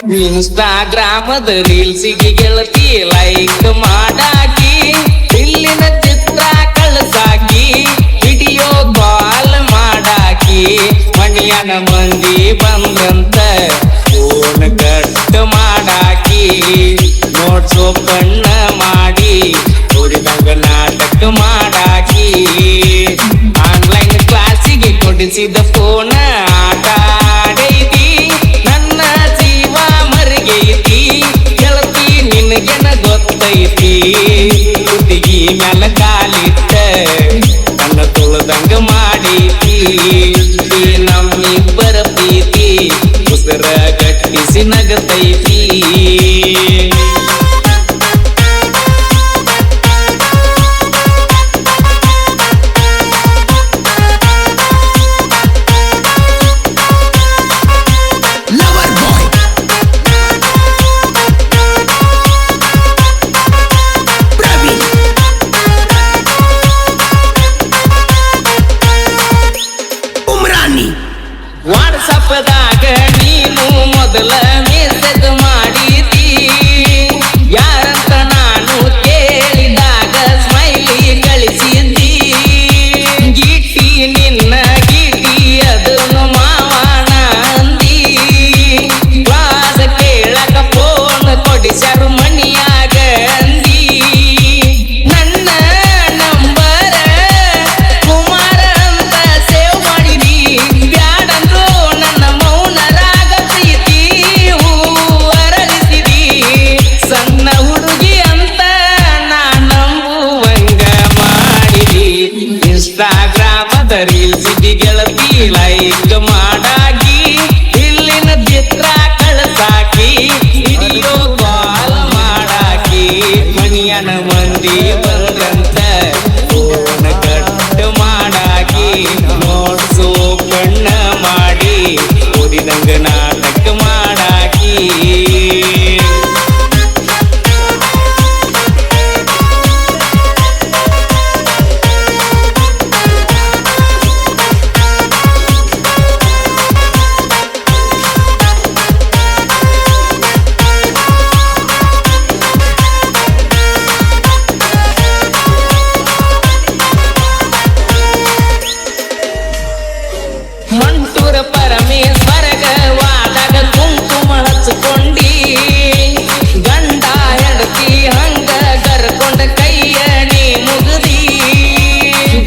ಇನ್ಸ್ಟಾಗ್ರಾಮದ ರೀಲ್ಸಿಗೆ ಗೆಳತಿ ಲೈಕ್ ಮಾಡಾಕಿ, ಇಲ್ಲಿನ ಚಿತ್ರ ಕಳ್ಸಾಕಿ, video call ಮಾಡಾಕಿ, ಮಣಿಯನ ಮಂದಿ ಬಂದಂತ ಫೋನ್ ಕಟ್ ಮಾಡಾಕಿ, ನೋಟ್ಸ್ ಓಪನ್ ಮಾಡಿ ನೋಡಿದಂಗ ನಾಟಕ ಮಾಡಾಕಿ, ಆನ್ಲೈನ್ ಕ್ಲಾಸಿಗೆ ಕೊಡಿಸಿದ ಫೋನ್ ಆಟ ಆಡೈತಿ, ನನ್ನ ಜೀವ ಮರಿಗೈತಿ, ಗೆಳತಿ ನಿನಗೆನ ಗೊತ್ತೈತಿ, ಕುತ್ತಿಗಿ ಮ್ಯಾಲ ಕಾಲಿಟ್ಟ ನನ್ನ ತುಳದಂಗ ಮಾಡೈತಿ, ನಮ್ಮಿಬ್ಬರ ಪ್ರೀತಿ ಉಸಿರ ಗಟ್ಟಿಸಿ ನಗತೈತಿ. ವಾಟ್ಸಪ್ದಾಗ ನೀನು ಮೊದಲ ಮೆಸೇಜ್ ಮಾಡಿದಿ, ಯಾರಂತ ನಾನು ಕೇಳಿದಾಗ ಸ್ಮೈಲಿ ಕಳಿಸಿದ್ದಿ, ಗೀಟಿ ನಿನ್ನ ಗೀಟಿ ಅದನ್ನು ಮಾವನ ಅಂದಿ, ಕ್ಲಾಸ್ ಕೇಳಕ ಫೋನ್ ಕೊಡಿಸ್ಯಾರು ಮನಿಯಾಗ ಅಂದಿ, ನನ್ನ ನಂಬರ ಕುಮಾರ ಅಂತ ಸೇವ್ ಮಾಡಿದಿ, ಬ್ಯಾಡಂದ್ರು ನನ್ನ ಮೌನರಾಗ ಪ್ರೀತಿ ಅರಳಿಸಿದಿ, ಸಣ್ಣ ಹುಡುಗಿ ಅಂತ ನಾ ನಂಬುವಂಗ ಮಾಡಿದಿ, ಇನ್ಸ್ಟಾಗ್ರಾಮದ ರೀಲ್ಸಿಗೆ ಗೆಳತಿ ಲೈಕ್ ಮಾಡಾಕಿ, ಇಲ್ಲಿನ ಚಿತ್ರ ಕಳ್ಸಾಕಿ, ವಿಡಿಯೋ ಕಾಲ್ ಮಾಡಾಕಿ, ಮನಿಯನ ಮಂದಿ ಬಂದಂತ ಫೋನ್ ಕಟ್ ಮಾಡಾಕಿ, ನೋಟ್ಸ್ ಓಪನ್ ಮಾಡಿ ಓದಿದಂಗ ನಾಟಕ ಮಾಡಾಕಿ. ಮಂಟೂರ ಪರಮೇಶ್ವರಗ ವಾದಾಗ ಕುಂಕುಮ ಹಚ್ಕೊಂಡಿ, ಗಂಡ ಹೆಂಡತಿ ಹಂಗ ಕರ್ಕೊಂಡ ಕೈಯ ನೀ ಮುಗದಿ,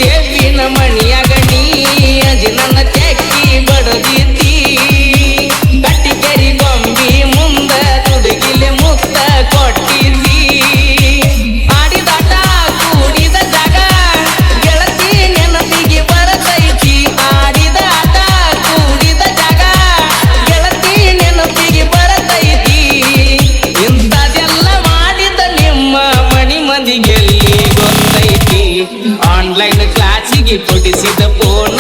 ದೇವಿನ ಮಣಿಯಾಗ ನೀ ಅಜಿ ನನ್ನ ತೆಕ್ಕಿ ಬಡದಿದ್ದಿ, ಕಟ್ಟಿಗೆರಿ ಗೊಂಬಿ ಮುಂದ ತುಡುಗಿಲೆ ಮುತ್ತ ಕೊಟ್ಟಿದ್ದಿ, ಆಡಿದಾಟ ಕೂಡಿದ ಜಾಗ ಗೆಳತಿ ನೆನಪಿಗೆ ಬರತೈತಿ, ಆಡಿದ ಆಟ ಕೂಡಿದ ಜಾಗ ಗೆಳತಿ ನೆನಪಿಗೆ ಬರತೈತಿ, ಇಂಥದೆಲ್ಲ ಮಾಡಿದ ನಿಮ್ಮ ಮನಿ ಮಂದಿಗೆಲ್ಲಿ ಗೊತ್ತೈತಿ, ಆನ್ಲೈನ್ ಕ್ಲಾಸಿಗೆ ಕೊಡಿಸಿದ ಫೋನ